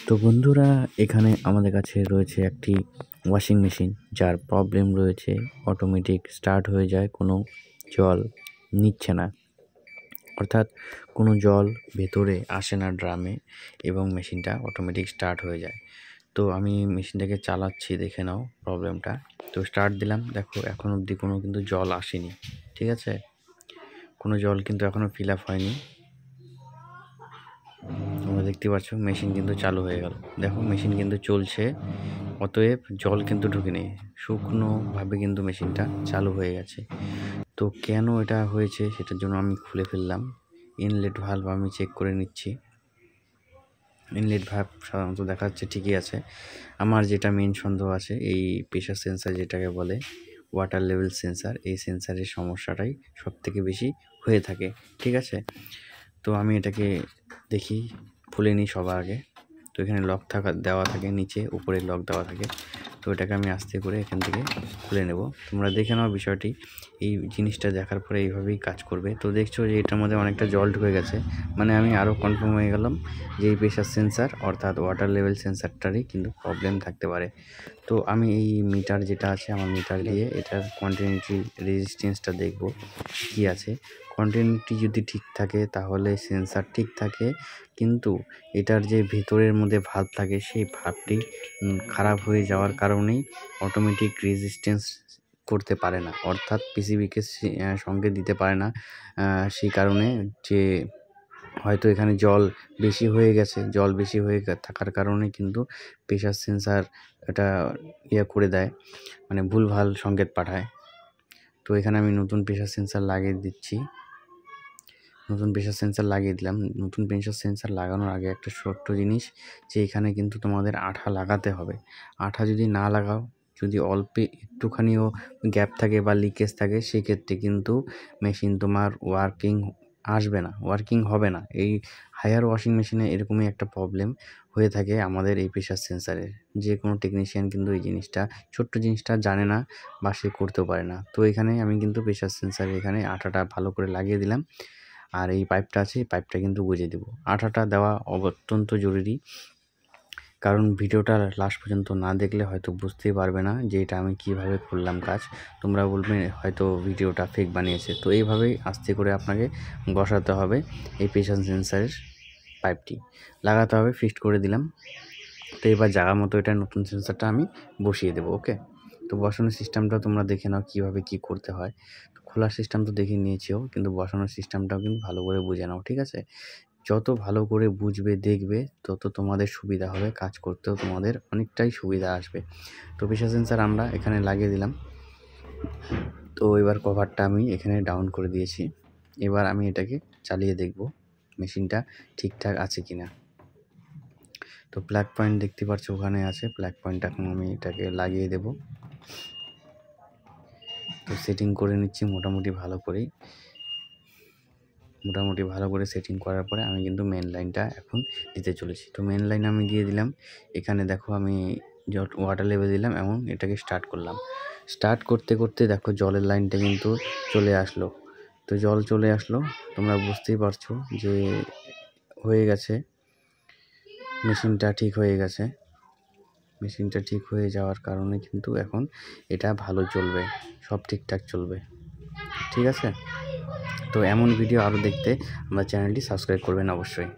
তো বন্ধুরা, এখানে আমাদের কাছে রয়েছে একটি ওয়াশিং মেশিন, যার প্রবলেম রয়েছে অটোমেটিক স্টার্ট হয়ে যায়, কোনো জল নিচ্ছে না, অর্থাৎ কোনো জল ভেতরে আসে না ড্রামে এবং মেশিনটা অটোমেটিক স্টার্ট হয়ে যায়। তো আমি মেশিনটাকে চালাচ্ছি, দেখে নাও প্রবলেমটা। তো স্টার্ট দিলাম, দেখো এখন অবধি কোনো কিন্তু জল আসেনি, ঠিক আছে? কোনো জল কিন্তু এখনও ফিল আপ হয়নি। তোমরা দেখতে পাচ্ছ মেশিন কিন্তু চালু হয়ে গেল, দেখো মেশিন কিন্তু চলছে, অতএব জল কিন্তু ঢুকেনি, শুকনোভাবে কিন্তু মেশিনটা চালু হয়ে গেছে। তো কেন এটা হয়েছে সেটার জন্য আমি খুলে ফেললাম। ইনলেট ভালভ আমি চেক করে নিচ্ছি। ইনলেট ভালভ সাধারণত দেখা যাচ্ছে ঠিকই আছে। আমার যেটা মেন সন্দেহ আছে, এই প্রেশার সেন্সার যেটাকে বলে ওয়াটার লেভেল সেন্সার, এই সেন্সারের সমস্যাটাই সবথেকে বেশি হয়ে থাকে, ঠিক আছে? তো আমি এটাকে দেখি, খুলে নিই সবার আগে। তো এখানে লক দেওয়া থাকে, নিচে উপরে লক দেওয়া থাকে। তো এটাকে আমি আস্তে করে এখান থেকে খুলে নেব। তোমরা দেখে নাও বিষয়টি। এই জিনিসটা দেখার পরে এইভাবেই কাজ করবে। তো দেখছো যে এটার মধ্যে অনেকটা জল ঢুকে গেছে, মানে আমি আরও কনফার্ম হয়ে গেলাম যে এই প্রেশার সেন্সার অর্থাৎ ওয়াটার লেভেল সেন্সারটারই কিন্তু প্রবলেম থাকতে পারে। তো আমি এই মিটার যেটা আছে, আমার মিটার দিয়ে এটার কন্টিনিউটি রেজিস্ট্যান্সটা দেখব কী আছে। কন্টিনিউটি যদি ঠিক থাকে তাহলে সেন্সার ঠিক থাকে, কিন্তু এটার যে ভিতরের মধ্যে ভালভ থাকে সেই ভালভটি খারাপ হয়ে যাওয়ার কারণেই অটোমেটিক রেজিস্ট্যান্স করতে পারে না, অর্থাৎ পিসিবিকে সঙ্গে দিতে পারে না। সেই কারণে যে হয়তো এখানে জল বেশি হয়ে গেছে, জল বেশি হয়ে থাকার কারণে কিন্তু প্রেশার সেন্সার এটা করে দেয়, মানে ভুলভাল সংকেত পাঠায়। তো এখানে আমি নতুন প্রেশার সেন্সার লাগিয়ে দিচ্ছি। নতুন প্রেশার সেন্সার লাগিয়ে দিলাম। নতুন প্রেশার সেন্সার লাগানোর আগে একটা ছোট্ট জিনিস, যে এখানে কিন্তু তোমাদের আঠা লাগাতে হবে। আঠা যদি না লাগাও, যদি অল্প একটুখানিও গ্যাপ থাকে বা লিকেজ থাকে, সেক্ষেত্রে কিন্তু মেশিন তোমার ওয়ার্কিং হবে না। এই হায়ার ওয়াশিং মেশিনে এরকমই একটা প্রবলেম হয়ে থাকে আমাদের এই প্রেশার সেন্সারের। যে কোনো টেকনিশিয়ান কিন্তু এই জিনিসটা, ছোট্ট জিনিসটা জানে না বা সে করতেও পারে না। তো এখানে আমি কিন্তু প্রেশার সেন্সারে এখানে আঠাটা ভালো করে লাগিয়ে দিলাম। আর এই পাইপটা আছে, এই পাইপটা কিন্তু গুঁজে দেবো। আঠাটা দেওয়া অত্যন্ত জরুরি, কারণ ভিডিওটা লাস্ট পর্যন্ত না দেখলে হয়তো বুঝতেই পারবে না যে এটা আমি কীভাবে করলাম কাজ। তোমরা বলবে হয়তো ভিডিওটা ফেক বানিয়েছে। তো এইভাবেই আস্তে করে আপনাকে বসাতে হবে এই প্রেশার সেন্সারের পাইপটি, লাগাতে হবে। ফিক্সড করে দিলাম। তো এবার জায়গা মতো এটা নতুন সেন্সারটা আমি বসিয়ে দেবো। ওকে, তো বসানোর সিস্টেমটা তোমরা দেখে নাও কীভাবে কী করতে হয়। তো খোলার সিস্টেম তো দেখে নিয়েছিও, কিন্তু বসানোর সিস্টেমটাও কিন্তু ভালো করে বুঝে নাও, ঠিক আছে? যত ভালো করে বুঝবে, দেখবে, তত তোমাদের সুবিধা হবে, কাজ করতেও তোমাদের অনেকটাই সুবিধা আসবে। তো প্রেশার সেন্সার আমরা এখানে লাগিয়ে দিলাম। তো এবার কভারটা আমি এখানে ডাউন করে দিয়েছি। এবার আমি এটাকে চালিয়ে দেখব মেশিনটা ঠিকঠাক আছে কিনা। তো প্লাগ পয়েন্ট দেখতে পাচ্ছ ওখানে আছে, প্লাগ পয়েন্ট এখন আমি এটাকে লাগিয়ে দেব। তো সেটিং করে নিচ্ছি মোটামুটি ভালো করে সেটিং করার পরে আমি কিন্তু মেন লাইনটা এখন দিতে চলেছি। তো মেন লাইন আমি দিয়ে দিলাম। এখানে দেখো আমি ওয়াটার লেভেল দিলাম এবং এটাকে স্টার্ট করলাম। স্টার্ট করতে দেখো জলের লাইনটা কিন্তু চলে আসলো। তো জল চলে আসলো, তোমরা বুঝতেই পারছো যে হয়ে গেছে, মেশিনটা ঠিক হয়ে গেছে। মেশিনটা ঠিক হয়ে যাওয়ার কারণে কিন্তু এখন এটা ভালো চলবে, সব ঠিকঠাক চলবে, ঠিক আছে? তো এমন ভিডিও আরও দেখতে আমার চ্যানেলটি সাবস্ক্রাইব করবেন অবশ্যই।